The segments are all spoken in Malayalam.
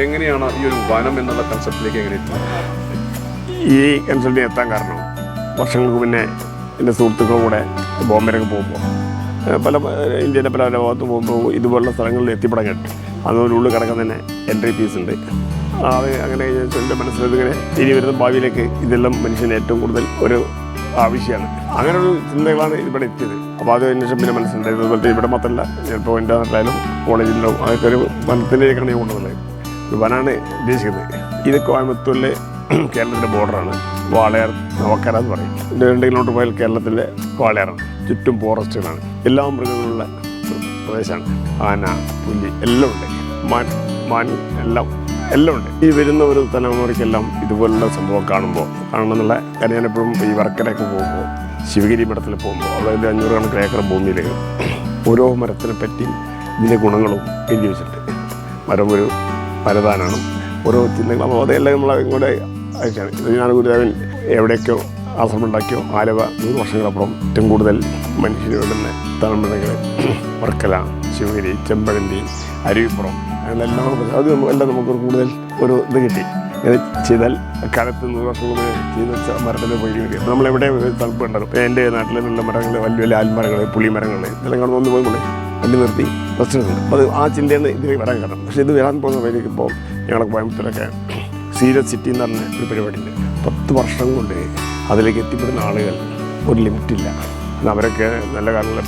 എങ്ങനെയാണ് ഈ ഒരു വനം എന്നുള്ള കൺസെപ്റ്റിലേക്ക് എങ്ങനെ ഈ കൺസെപ്റ്റിന് എത്താൻ കാരണം വർഷങ്ങൾക്ക് മുന്നേ എൻ്റെ സുഹൃത്തുക്കളുടെ കൂടെ ബോംബെയിലൊക്കെ പോകുമ്പോൾ പല ഇന്ത്യയിലെ പല ഭാഗത്ത് പോകുമ്പോൾ ഇതുപോലുള്ള സ്ഥലങ്ങളിൽ എത്തിപ്പെടാൻ കേട്ടു. അതിനുള്ളിൽ കിടക്കാൻ തന്നെ എൻട്രി ഫീസ് ഉണ്ട്. അത് അങ്ങനെ എൻ്റെ മനസ്സിലിങ്ങനെ ഇനി വരുന്ന ഭാവിയിലേക്ക് ഇതെല്ലാം മനുഷ്യന് ഏറ്റവും കൂടുതൽ ഒരു ആവശ്യമാണ്. അങ്ങനെ ഒരു ചിന്തകളാണ് ഇവിടെ എത്തിയത്. അപ്പോൾ അത് അന്വേഷണം പിന്നെ മനസ്സിലുണ്ടായത്. അതുപോലത്തെ ഇവിടെ മാത്രമല്ല, ചിലപ്പോൾ എൻ്റെ നാട്ടിലായാലും കോളേജിലോ അതൊക്കെ ഒരു വനത്തിലേക്കാണ് ഞാൻ കൊണ്ടുവന്നത്. ഒരു വനാണ് ഉദ്ദേശിക്കുന്നത്. ഇത് കോയമ്പത്തൂരിലെ കേരളത്തിൻ്റെ ബോർഡറാണ്. വാളയാർ നവക്കര എന്ന് പറയും. 2 കിലോമീറ്റർ പോയാൽ കേരളത്തിൻ്റെ വാളയാറാണ്. ചുറ്റും ഫോറസ്റ്റുകളാണ്. എല്ലാ മൃഗങ്ങളുള്ള പ്രദേശമാണ്. ആന, പുലി എല്ലാം ഉണ്ട്. മാൻ എല്ലാം ഉണ്ട്. ഈ വരുന്ന ഒരു തലമുറയ്ക്കെല്ലാം ഇതുപോലുള്ള സംഭവം കാണണമെന്നുള്ള കാര്യം. ഞാനെപ്പോഴും ഈ വർക്കരയൊക്കെ പോകുമ്പോൾ, ശിവഗിരി മഠത്തിൽ പോകുമ്പോൾ, അതായത് 500 കണക്കിന് ഏക്കർ ഭൂമിയിൽ ഓരോ മരത്തിനെ പറ്റിയും ഇതിൻ്റെ ഗുണങ്ങളും എഴുതി വെച്ചിട്ടുണ്ട്. മരം ഒരു വരദാനാണ്. ഓരോ ചിന്തകളും അതെല്ലാം നമ്മളെ ഇങ്ങോട്ട് അയച്ചാണ്. ഞാൻ ഗുരുദേവൻ എവിടെയൊക്കെയോ ആശ്രമം ഉണ്ടാക്കിയോ ആലുവ 100 വർഷങ്ങളപ്പുറം ഏറ്റവും കൂടുതൽ മനുഷ്യന് വേണ്ടുന്ന തലമുറകൾ വർക്കല, ശിവഗിരി, ചെമ്പഴന്തി, അരുവിപ്പുറം അങ്ങനെല്ലാം അത് എല്ലാം നമുക്കൊരു കൂടുതൽ ഒരു ഇത് കിട്ടി. ഇത് ചെയ്താൽ കാലത്ത് 100 വർഷം മുമ്പ് ചെയ്ത് വെച്ച മരത്തിൻ്റെ പോയി കിട്ടി. നമ്മളെവിടെ തണുപ്പ് ഉണ്ടാകും. എൻ്റെ നാട്ടിലെ നല്ല മരങ്ങൾ, വലിയ വലിയ ആൽമരങ്ങൾ, പുളിമരങ്ങൾ ഇതെല്ലാം കാണുമ്പോൾ ഒന്ന് പോയി വണ്ടി നിർത്തി റെസ്റ്റ് എടുക്കുന്നുണ്ട്. അപ്പോൾ അത് ആ ചിന്തയാണ് ഇത് വരാൻ കാരണം. പക്ഷേ ഇത് വരാൻ പോകുന്ന വഴിക്ക് ഇപ്പോൾ ഞങ്ങളെ കോയമ്പത്തൂരൊക്കെ സീരിയസ് സിറ്റി എന്ന് പറഞ്ഞ ഒരു പരിപാടിയുണ്ട്. 10 വർഷം കൊണ്ട് അതിലേക്ക് എത്തിപ്പെടുന്ന ആളുകൾ ഒരു ലിമിറ്റില്ല. അവരൊക്കെ നല്ല കാലങ്ങളിൽ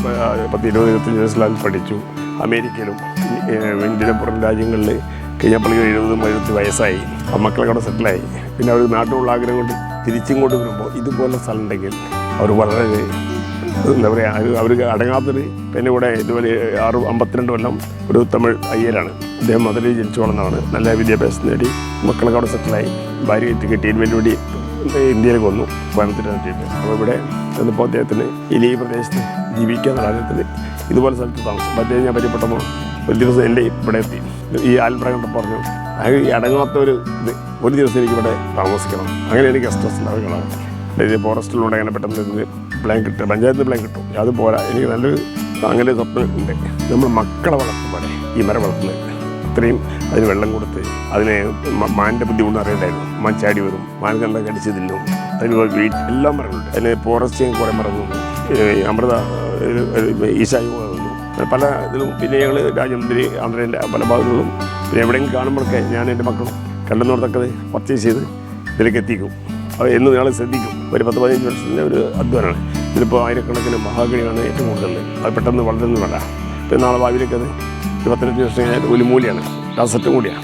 10-20-25 വയസ്സിൽ പഠിച്ചു. അമേരിക്കയിലും ഇന്ത്യയിലെ പുറം രാജ്യങ്ങളിൽ കഴിഞ്ഞപ്പോഴേക്കും 70-70 വയസ്സായി. ആ മക്കളൊക്കെ അവിടെ സെറ്റിലായി. പിന്നെ അവർ നാട്ടിലുള്ള ആഗ്രഹം കൊണ്ട് തിരിച്ചിങ്ങോട്ട് വരുമ്പോൾ ഇതുപോലെ സ്ഥലം ഉണ്ടെങ്കിൽ അവർ വളരെ എന്താ പറയുക, അവർക്ക് അടങ്ങാത്തൊരു. പിന്നെ ഇവിടെ ഇതുപോലെ 52 കൊല്ലം ഒരു തമിഴ് അയ്യരാണ്. അദ്ദേഹം മധുരയിൽ ജനിച്ചു വളർന്നതാണ്. നല്ല വിദ്യാഭ്യാസം നേടി മക്കളൊക്കെ അവിടെ സെറ്റിലായി. ഭാര്യ ട്രീറ്റ്മെൻറ്റ് വേണ്ടി ഇന്ത്യയിലേക്ക് വന്നു, കോയമ്പത്തൂർ നാട്ടിയിട്ട്. അപ്പോൾ ഇവിടെ വന്നപ്പോൾ അദ്ദേഹത്തിന് ഈ പ്രദേശത്ത് ജീവിക്കാനുള്ള ആഗ്രഹത്തിൽ ഇതുപോലെ സ്ഥലത്ത് താമസം. അപ്പോൾ അദ്ദേഹം ഞാൻ പരിചയപ്പെട്ടപ്പോൾ ഒരു ദിവസം എൻ്റെ ഇവിടെ എത്തി. ഈ ആൽമരം കണ്ടപ്പോൾ പറഞ്ഞു, അത് ഈ അടങ്ങാത്ത ഒരു ദിവസം എനിക്ക് ഇവിടെ താമസിക്കണം. അങ്ങനെ എനിക്ക് ഗസ്റ്റ് ഹൗസ് ഉണ്ടാവുകയാണ്. അതായത് ഫോറസ്റ്റിലൂടെ അങ്ങനെ പെട്ടെന്ന് പ്ലാൻ കിട്ടും, പഞ്ചായത്ത് പ്ലാൻ കിട്ടും. അത് പോരാ, എനിക്ക് നല്ലൊരു അങ്ങനെ സ്വപ്നം ഉണ്ട്. നമ്മൾ മക്കളെ വളർത്തുമ്പോൾ ഈ മരം വളർത്തുന്നത് അത്രയും അതിന് വെള്ളം കൊടുത്ത് അതിനെ മാൻ്റെ ബുദ്ധിമുട്ട് അറിയണ്ടായിരുന്നു. മാൻ ചാടി വരും, മാൻ കണ്ട കടിച്ച് തിന്നും. അതിന് വീട്ട് എല്ലാ മരങ്ങളുണ്ട്. അതിന് ഫോറസ്റ്റ് കുറേ മരം തോന്നും. അമൃത ഈശായി തോന്നും. പല ഇതിലും. പിന്നെ ഞങ്ങൾ രാജമന്ത്രി ആന്ധ്രേൻ്റെ പല ഭാഗങ്ങളിലും പിന്നെ എവിടെയെങ്കിലും കാണുമ്പോഴൊക്കെ ഞാൻ എൻ്റെ മക്കളും കണ്ടെന്നോടത്തൊക്കെ പർച്ചേസ് ചെയ്ത് ഇതിലേക്ക് എത്തിക്കും. അത് എന്നും ഞങ്ങൾ ശ്രദ്ധിക്കും. ഒരു 10-15 വർഷത്തിൻ്റെ ഒരു അധ്വാനമാണ്. ഇതിലിപ്പോൾ ആയിരക്കണക്കിന് മഹാഗണിയാണ് ഏറ്റവും കൂടുതൽ. അത് പെട്ടെന്ന് വളരുന്നു വേണ്ട. പിന്നെ നാളെ ഭാവിയിലേക്ക് അത് 25 വർഷം കഴിഞ്ഞാൽ ഒരു മൂല്യമാണ്, കാസറ്റും കൂടിയാണ്.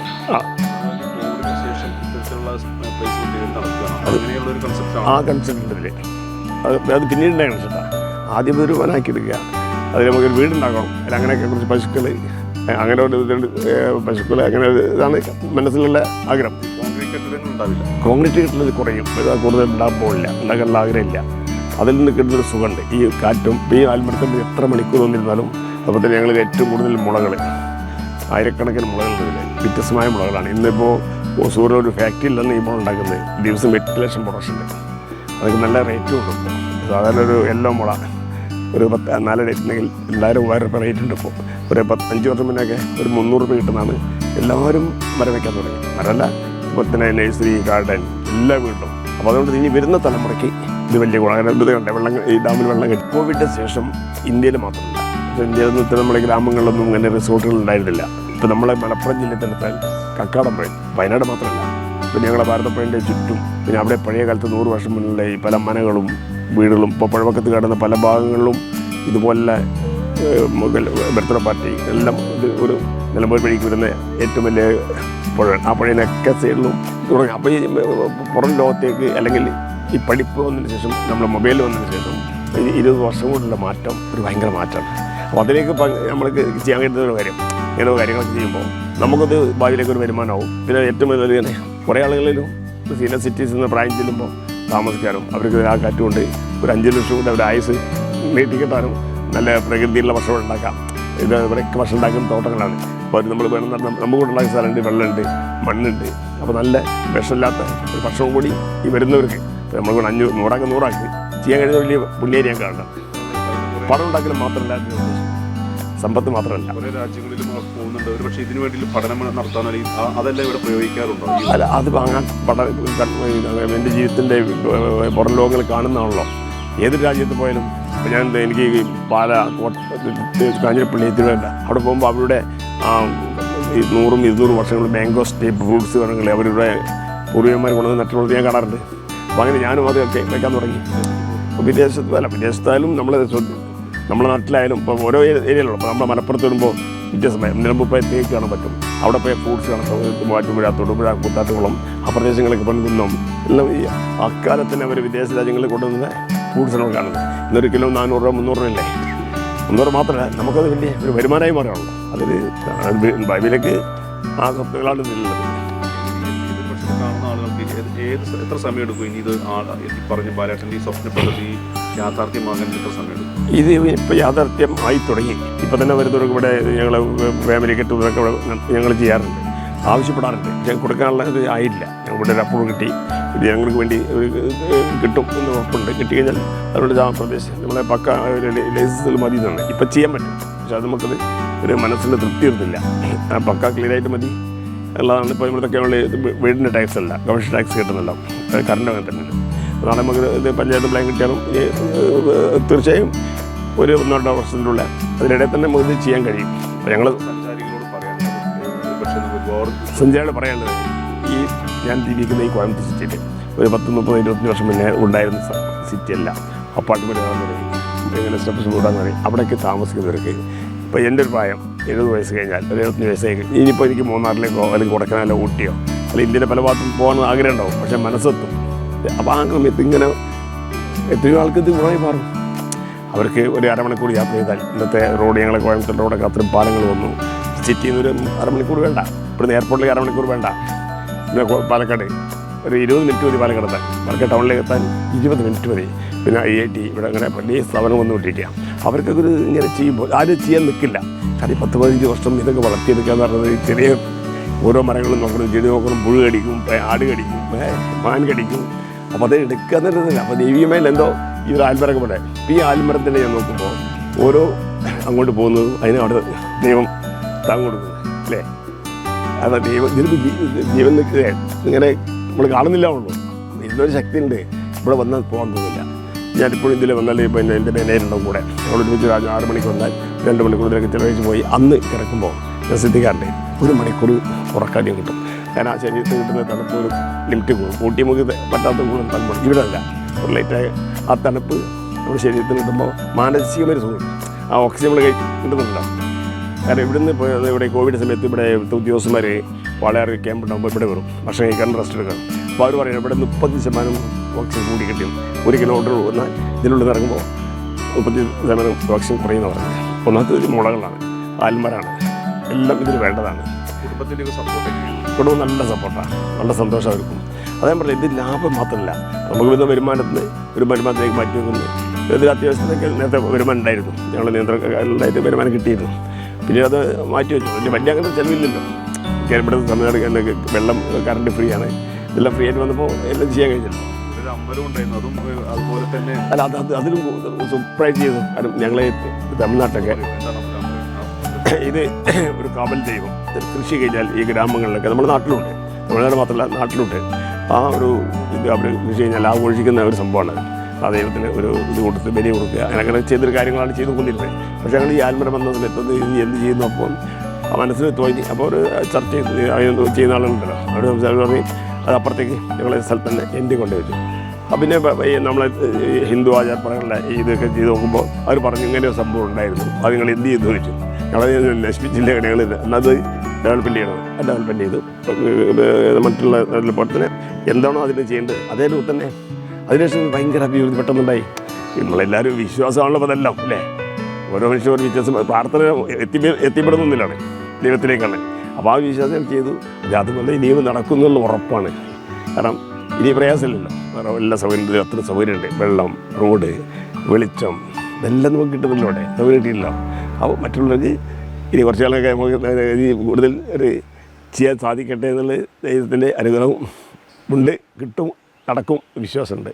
ആ കൺസെപ്റ്റ് ഉണ്ടല്ലേ, അത് പിന്നീടുണ്ടായ കൺസെപ്റ്റാണ്. ആദ്യം ഒരു വനാക്കിയെടുക്കുക, അതിൽ നമുക്കൊരു വീടുണ്ടാക്കണം. അല്ല അങ്ങനെയൊക്കെ കുറച്ച് പശുക്കൾ, അങ്ങനെ ഒരു പശുക്കൾ, അങ്ങനെ ഇതാണ് മനസ്സിലുള്ള ആഗ്രഹം. കോൺക്രീറ്റ് കെട്ടിൽ കുറയും, കൂടുതൽ ഉണ്ടാകാൻ പോകില്ല, ഉണ്ടാക്കാനുള്ള ആഗ്രഹമില്ല. അതിൽ നിന്ന് കിട്ടുന്നൊരു സുഖമുണ്ട്. ഈ കാറ്റും ഈ ആൽമരത്തിൽ എത്ര മണിക്കൂർ വന്നിരുന്നാലും. അതുപോലെ തന്നെ ഞങ്ങൾ ഏറ്റവും കൂടുതൽ മുളകൾ, ആയിരക്കണക്കിന് മുളകളുണ്ട്. വ്യത്യസ്തമായ മുളകളാണ്. ഇന്നിപ്പോൾ സൂര്യ ഒരു ഫാക്ടറി ഇല്ലെന്ന് ഈ മുള ഉണ്ടാക്കുന്നത്. ദിവസം 8 ലക്ഷം പ്രൊഡക്ഷൻ ഉണ്ട്. അതൊക്കെ നല്ല റേറ്റും ഉണ്ട്. സാധാരണ ഒരു യെല്ലോ മുള ഒരു 4 ഉണ്ടെങ്കിൽ 2000-3000 റേറ്റ് ഉണ്ട്. ഇപ്പോൾ ഒരു 5 വർഷം മുന്നേയൊക്കെ ഒരു 300 രൂപ കിട്ടുന്നതാണ്. എല്ലാവരും മരം വയ്ക്കാൻ തുടങ്ങി. മരമല്ല, ഇപ്പോൾ തന്നെ നഴ്സറി, ഗാർഡൻ എല്ലാ വീട്ടിലും. അപ്പോൾ അതുകൊണ്ട് ഇനി വരുന്ന തലമുറയ്ക്ക് ഇത് വലിയ ഗുണം. അങ്ങനെ ഇത് കണ്ടേ, വെള്ളം ഈ ഡാമിൽ വെള്ളം കെട്ടി. കോവിഡിന് ശേഷം ഇന്ത്യയിൽ മാത്രമല്ല, ഇന്ത്യയിൽ നിന്ന് നമ്മുടെ ഗ്രാമങ്ങളിലൊന്നും ഇങ്ങനെ റിസോർട്ടുകൾ ഉണ്ടായിരുന്നില്ല. ഇപ്പോൾ നമ്മളെ മലപ്പുറം ജില്ലത്തിലെടുത്താൽ കക്കാടംപുഴ, വയനാട് മാത്രമല്ല, പിന്നെ ഞങ്ങളുടെ ഭാരതപ്പുഴൻ്റെ ചുറ്റും, പിന്നെ അവിടെ പഴയ കാലത്ത് 100 വർഷം മുന്നിലുള്ള ഈ പല മനകളും വീടുകളും ഇപ്പോൾ പുഴവക്കത്ത് കാണുന്ന പല ഭാഗങ്ങളിലും ഇതുപോലെ ബർത്ത്ഡേ പാർട്ടി എല്ലാം ഇത് ഒരു നിലമ്പൂർ വഴിക്ക് വരുന്ന ഏറ്റവും വലിയ പുഴ. ആ പുഴയിലൊക്കെ സൈഡിലും തുടങ്ങി. അപ്പോൾ ഈ പുറം ലോകത്തേക്ക് അല്ലെങ്കിൽ ഈ പഠിപ്പ് വന്നതിന് ശേഷം, നമ്മുടെ മൊബൈൽ വന്നതിന് ശേഷം 20 വർഷം കൊണ്ടുള്ള മാറ്റം ഒരു ഭയങ്കര മാറ്റമാണ്. അപ്പോൾ അതിലേക്ക് നമ്മൾക്ക് ചെയ്യാൻ കഴിയുന്ന ഒരു കാര്യം, ഇങ്ങനെ കാര്യങ്ങളൊക്കെ ചെയ്യുമ്പോൾ നമുക്കത് ഭാവിയിലേക്ക് ഒരു വരുമാനമാവും. പിന്നെ ഏറ്റവും വലിയ തന്നെ കുറേ ആളുകളിലും സീനിയർ സിറ്റീസിൽ നിന്ന് പ്രായം ചെല്ലുമ്പോൾ താമസിക്കാനും അവർക്ക് ആ കാറ്റുകൊണ്ട് ഒരു 5 ലക്ഷം കൊണ്ട് അവരുടെ ആയുസ് നീട്ടിക്കിട്ടാനും നല്ല പ്രകൃതിയുള്ള ഭക്ഷണം ഉണ്ടാക്കാം. ഇത് ഇവിടെയൊക്കെ ഭക്ഷണം ഉണ്ടാക്കുന്ന തോട്ടങ്ങളാണ്. അപ്പോൾ നമ്മൾ വേണം നമുക്കുണ്ടാക്കുന്ന സ്ഥലമുണ്ട്, വെള്ളമുണ്ട്, മണ്ണുണ്ട്. അപ്പോൾ നല്ല വിഷമില്ലാത്ത ഒരു ഭക്ഷണം കൂടി ഈ വരുന്നവർക്ക് നമ്മൾ 100 ചെയ്യാൻ കഴിയുന്ന വലിയ പുണ്യേരി ഞാൻ കാണണം. പണം ഉണ്ടാക്കലും മാത്രമല്ല സമ്പത്ത് മാത്രമല്ല. പല രാജ്യങ്ങളിലും പോകുന്നുണ്ട്. ഒരു പക്ഷേ ഇതിനു വേണ്ടി പഠനം നടത്താൻ അതെല്ലാം ഇവിടെ പ്രയോഗിക്കാറുണ്ടോ? അല്ല, അത് വാങ്ങാൻ എൻ്റെ ജീവിതത്തിൻ്റെ പുറം ലോകങ്ങൾ കാണുന്നതാണല്ലോ. ഏത് രാജ്യത്ത് പോയാലും ഇപ്പോൾ എനിക്ക് കാഞ്ഞിരപ്പള്ളി തിരുവല്ല അവിടെ പോകുമ്പോൾ അവരുടെ 100-200 വർഷങ്ങൾ മാംഗോ സ്റ്റേപ്പ് ഫ്രൂട്ട്സ് പറഞ്ഞാൽ അവരുടെ പൂർവികന്മാർ കൊണ്ടുവന്ന് നട്ടുള്ളത് ഞാൻ കാണാറുണ്ട്. അപ്പോൾ അങ്ങനെ ഞാനും അതൊക്കെ വയ്ക്കാൻ തുടങ്ങി. വിദേശത്തായാലും നമ്മുടെ നാട്ടിലായാലും ഇപ്പോൾ ഓരോ ഏരിയയിലുള്ള ഇപ്പോൾ നമ്മുടെ മലപ്പുറത്ത് വരുമ്പോൾ വ്യത്യാസമായി നിലമ്പൂർ പോയി തേക്ക് കാണാൻ പറ്റും. അവിടെ പോയി ഫ്രൂട്ട്സ് കാണാൻ മൂവാറ്റുപുഴ, തൊടുപുഴ, കൂത്താട്ടുകുളം ആ പ്രദേശങ്ങളൊക്കെ പണിതും എല്ലാം ഈ അക്കാലത്തിന് അവർ വിദേശ രാജ്യങ്ങളിൽ കൊണ്ടുവന്ന ഫ്രൂട്ട്സ് നമ്മൾ കാണുന്നത്. ഇന്നൊരു കിലോ 400 രൂപ 300 രൂപയല്ലേ. 300 മാത്രമല്ല, നമുക്കത് വലിയ ഒരു വരുമാനമായി മാറുകയുള്ളൂ. അതിൽ ബൈബിലേക്ക് ആ സ്വത്തുക്കളാണ് ഇതിലുള്ളത്. കാണുന്ന ആളുകൾക്ക് എത്ര സമയം എടുക്കും ഇനി ഇത് പറഞ്ഞ ബാലേട്ടൻ്റെ ഈ സ്വപ്ന പദ്ധതി യാഥാർത്ഥ്യമാകാൻ എത്ര സമയം എടുക്കും? ഇത് ഇപ്പോൾ യാഥാർത്ഥ്യമായി തുടങ്ങി. ഇപ്പോൾ തന്നെ വരുന്നവർക്ക് ഇവിടെ ഞങ്ങൾ ഫാമിലി കെട്ടുന്നതൊക്കെ ഞങ്ങൾ ചെയ്യാറുണ്ട്, ആവശ്യപ്പെടാറുണ്ട്. പക്ഷേ കൊടുക്കാനുള്ള ഇത് ആയില്ല. ഞങ്ങളുടെ ഒരു അപ്രൂവ് കിട്ടി, ഇത് ഞങ്ങൾക്ക് വേണ്ടി ഒരു കിട്ടും എന്ന് ഉറപ്പുണ്ട്. കിട്ടിക്കഴിഞ്ഞാൽ അതുകൊണ്ട് ആ പ്രദേശം നമ്മളെ പക്ക ലൈസൻസിൽ മതി എന്നാണ് ഇപ്പം ചെയ്യാൻ പറ്റും. പക്ഷേ അത് നമുക്കത് ഒരു മനസ്സിന് തൃപ്തി വരുന്നില്ല. പക്ക ക്ലിയറായിട്ട് മതി ഉള്ളതാണ്. ഇപ്പോൾ ഇവിടുത്തെ വീടിൻ്റെ ടാക്സ് അല്ല, കമ്മീഷൻ ടാക്സ് കിട്ടുന്നില്ല, കറണ്ട് അങ്ങനെ തന്നെ. നാളെ നമുക്ക് ഇത് പഞ്ചായത്ത് പ്ലാൻ കിട്ടിയാലും തീർച്ചയായും ഒരു 1-2 വർഷത്തിലുള്ള അതിനിടെ തന്നെ നമുക്ക് ഇത് ചെയ്യാൻ കഴിയും. അപ്പോൾ ഞങ്ങൾ സഞ്ചാരികളോട് പറയാനുള്ളത്, ഈ ഞാൻ ജീവിക്കുന്ന ഈ കോയമ്പത്തൂർ സിറ്റിയിൽ ഒരു 10-30-25 വർഷം മുന്നേ ഉണ്ടായിരുന്ന സിറ്റിയല്ല. അപ്പാർട്ട്മെൻറ്റ് തുടങ്ങി ഇങ്ങനെ സ്റ്റെപ്സ് കൂടാൻ തുടങ്ങി. അവിടേക്ക് താമസിക്കുന്നവർക്ക് ഇപ്പോൾ എൻ്റെ ഒരു പ്രായം 70 വയസ്സ് കഴിഞ്ഞാൽ, ഒരു 75 വയസ്സായി ഇനിയിപ്പോൾ എനിക്ക് മൂന്നാറിലേക്കോ അല്ലെങ്കിൽ കൊടക്കനാലോ ഊട്ടിയോ അല്ലെങ്കിൽ ഇന്ത്യയുടെ പല ഭാഗത്തും പോകാൻ ആഗ്രഹം ഉണ്ടാവും. പക്ഷേ മനസ്സെത്തും. അപ്പോൾ ആ സമയത്ത് ഇങ്ങനെ എത്രയോ ആൾക്ക് ഇത് ഗുണമായി മാറും. അവർക്ക് ഒരു അരമണിക്കൂർ യാത്ര ചെയ്താൽ, ഇന്നത്തെ റോഡ് ഞങ്ങളെ കോയമ്പത്തൂർ റോഡൊക്കെ അത്രയും പാലങ്ങൾ വന്നു. സിറ്റിയിൽ നിന്ന് ഒരു അരമണിക്കൂർ വേണ്ട, ഇവിടുന്ന് എയർപോർട്ടിലേക്ക് അരമണിക്കൂർ വേണ്ട. പിന്നെ പാലക്കാട് ഒരു 20 മിനിറ്റ് മതി പാലക്കാട് എത്താൻ. പാലക്കാട് ടൗണിലേക്ക് എത്താൻ 20 മിനിറ്റ് മതി. പിന്നെ IIT ഇവിടെ അങ്ങനെ വലിയ സ്ഥാപനം വന്നു വിട്ടിരിക്കുക. അവർക്കൊക്കെ ഒരു ഇങ്ങനെ ചെയ്യുമ്പോൾ ആരും ചെയ്യാൻ നിൽക്കില്ല. കാര്യം 10-15 വർഷം ഇതൊക്കെ വളർത്തിയെടുക്കുക എന്ന് പറഞ്ഞത് ചെറിയ ഓരോ മരങ്ങളും നോക്കണം, ചെടി നോക്കണം, പുഴു കടിക്കും, ആട് കടിക്കും, മാൻ കടിക്കും. അപ്പോൾ അത് എടുക്കുക എന്നുള്ളതില്ല. അപ്പോൾ ദൈവികമായി എന്തോ ഈ ഒരു ആൽമരൊക്കെ പോലെ ഈ ആൽമരത്തിൻ്റെ ഞാൻ നോക്കുമ്പോൾ ഓരോ അങ്ങോട്ട് പോകുന്നതും അതിന് അവിടെ ദൈവം താങ്ങ് കൊടുക്കുന്നത് അല്ലേ. അതാ ദൈവം ഇതിന് ജീവൻ നിൽക്കുക ഇങ്ങനെ നമ്മൾ കാണുന്നില്ല. ഉള്ളൂ ഇതിനൊരു ശക്തി ഉണ്ട്. ഇവിടെ വന്നാൽ പോകാൻ തോന്നില്ല. ഞാനിപ്പോഴും ഇതിൽ വന്നാൽ പിന്നെ എൻ്റെ നേരിടുണ്ടാവും കൂടെ. ഞങ്ങളൊരുമിച്ച് 6 മണിക്ക് വന്നാൽ 2 മണിക്കൂറിലേക്ക് ചിലവഴിച്ച് പോയി അന്ന് കിടക്കുമ്പോൾ ഞാൻ ശ്രദ്ധിക്കാറുണ്ട് 1 മണിക്കൂർ ഉറക്കാദ്യം കിട്ടും. കാരണം ആ ശരീരത്തിൽ കിട്ടുന്ന തണുപ്പ് ഒരു ലിമിറ്റ് കൂടും. ഊട്ടി നമുക്ക് പറ്റാത്ത കൂടുതൽ തണുപ്പ് ഇവിടെ അല്ല. ഒരു ലൈറ്റായ ആ തണുപ്പ് നമ്മുടെ ശരീരത്തിൽ കിട്ടുമ്പോൾ മാനസികമായി സുഖം. ആ ഓക്സിജൻ നമ്മൾ കിട്ടുന്നുണ്ടാവും. കാരണം ഇവിടുന്ന് ഇവിടെ കോവിഡ് സമയത്ത് ഇവിടെ ഉദ്യോഗസ്ഥന്മാർ വളരെ ക്യാമ്പുണ്ടാകുമ്പോൾ ഇവിടെ വരും, ഭക്ഷണം കഴിക്കാൻ, റെസ്റ്റ് എടുക്കണം. അപ്പോൾ അവർ പറയുന്നത് ഇവിടെ 30% ഓക്സിജൻ കൂടി കിട്ടും. 1 കിലോമീറ്റർ വന്നാൽ ഇതിനുള്ളിൽ ഇറങ്ങുമ്പോൾ 30% ഓക്സിജൻ കുറയുന്ന പറയുന്നത്. ഒന്നാമത്തെ മുളകളാണ്, ആൽമരാണ്, എല്ലാം ഇതിന് വേണ്ടതാണ്. കുടുംബത്തിൻ്റെ കുടുംബം നല്ല സപ്പോർട്ടാണ്, നല്ല സന്തോഷം അവർക്കും. അതേ പറഞ്ഞാൽ ഇത് ലാഭം മാത്രമല്ല, നമുക്ക് വരുന്ന വരുമാനത്തിന് ഒരു വരുമാനത്തിലേക്ക് മാറ്റി വെക്കുന്നത്. ഇതിൽ അത്യാവശ്യത്തിനൊക്കെ നേരത്തെ വരുമാനം ഉണ്ടായിരുന്നു, ഞങ്ങൾ നിയന്ത്രണമായിട്ട് വരുമാനം കിട്ടിയിരുന്നു. പിന്നെ അത് മാറ്റി വെച്ചു. വലിയ അങ്ങനെ ചിലവില്ലല്ലോ. ഇവിടെ തമിഴ്നാട് വെള്ളം, കറണ്ട് ഫ്രീ ആണ്, ഇതെല്ലാം ഫ്രീ ആയിട്ട് വന്നപ്പോൾ എല്ലാം ചെയ്യാൻ കഴിഞ്ഞില്ല. അതുപോലെ തന്നെ അല്ല അതിലും സർപ്രൈസ് ചെയ്തു. കാരണം ഞങ്ങളെ തമിഴ്നാട്ടിലൊക്കെ ഇത് ഒരു കാവൽ ദൈവം. കൃഷി കഴിഞ്ഞാൽ ഈ ഗ്രാമങ്ങളിലൊക്കെ നമ്മുടെ നാട്ടിലുണ്ട്, തമിഴ്നാട് മാത്രമല്ല നാട്ടിലുണ്ട്. ആ ഒരു ഇത് അവർ കൃഷി കഴിഞ്ഞാൽ ആ ഒഴിക്കുന്ന ഒരു സംഭവമാണ്. ആ ദൈവത്തിന് ഒരു ഇത് കൊടുത്ത് ബലി കൊടുക്കുക, അങ്ങനെ ചെയ്തൊരു കാര്യങ്ങളാണ് ചെയ്തു കൊണ്ടിരുന്നത്. പക്ഷേ ഞങ്ങൾ ഈ ആൽമരം വന്ന സമയത്ത് എന്ത് ചെയ്യുന്നു അപ്പോൾ ആ മനസ്സിൽ തോന്നി. അപ്പോൾ ഒരു ചർച്ച ചെയ്യുന്ന ആളുകളുണ്ടല്ലോ, അവർ പറഞ്ഞ് അത് അപ്പുറത്തേക്ക് ഞങ്ങളെ സ്ഥലത്ത് തന്നെ എൻ്റെ കൊണ്ടുവച്ചു. പിന്നെ നമ്മളെ ഹിന്ദു ആചാരപ്രകാരമുള്ള ഇതൊക്കെ ചെയ്ത് നോക്കുമ്പോൾ അവർ പറഞ്ഞു ഇങ്ങനെ ഒരു സംഭവം ഉണ്ടായിരുന്നു, അത് നിങ്ങൾ എന്ത് ചെയ്തു ചോദിച്ചു. ഞങ്ങളത് നശിപ്പിച്ചില്ല, ഞങ്ങൾ എന്നത് ഡെവലപ്മെൻറ്റ് ചെയ്യണം. ഡെവലപ്മെൻറ്റ് ചെയ്തു മറ്റുള്ള പോലെ എന്താണോ അതിൽ ചെയ്യേണ്ടത് അതേപോലെ തന്നെ. അതിനുശേഷം ഭയങ്കര അഭിവൃദ്ധി പെട്ടെന്നുണ്ടായി. നമ്മളെല്ലാവരും വിശ്വാസമാണല്ലോ അതെല്ലാം അല്ലേ. ഓരോ മനുഷ്യർ വ്യത്യാസം പ്രാർത്ഥന എത്തിപ്പെടുന്നില്ലാണ് ദൈവത്തിലേക്കാണ്. അപ്പോൾ ആ വിശ്വാസം ചെയ്തു. അതുപോലെ ഇനിയും നടക്കുന്നുള്ള ഉറപ്പാണ്. കാരണം ഇനി പ്രയാസമില്ലല്ലോ, എല്ലാ സൗകര്യത്തിലും അത്ര സൗകര്യമുണ്ട്. വെള്ളം, റോഡ്, വെളിച്ചം, ഇതെല്ലാം നമുക്ക് കിട്ടുന്നില്ല. അവിടെ സൗകര്യം കിട്ടിയില്ലോ. അപ്പോൾ മറ്റുള്ളവർക്ക് ഇനി കുറച്ച് കാലമൊക്കെ നമുക്ക് കൂടുതൽ ഒരു ചെയ്യാൻ സാധിക്കട്ടെ എന്നുള്ള ദൈവത്തിൻ്റെ അനുഗ്രഹം ഉണ്ട്, കിട്ടും, നടക്കും, വിശ്വാസമുണ്ട്.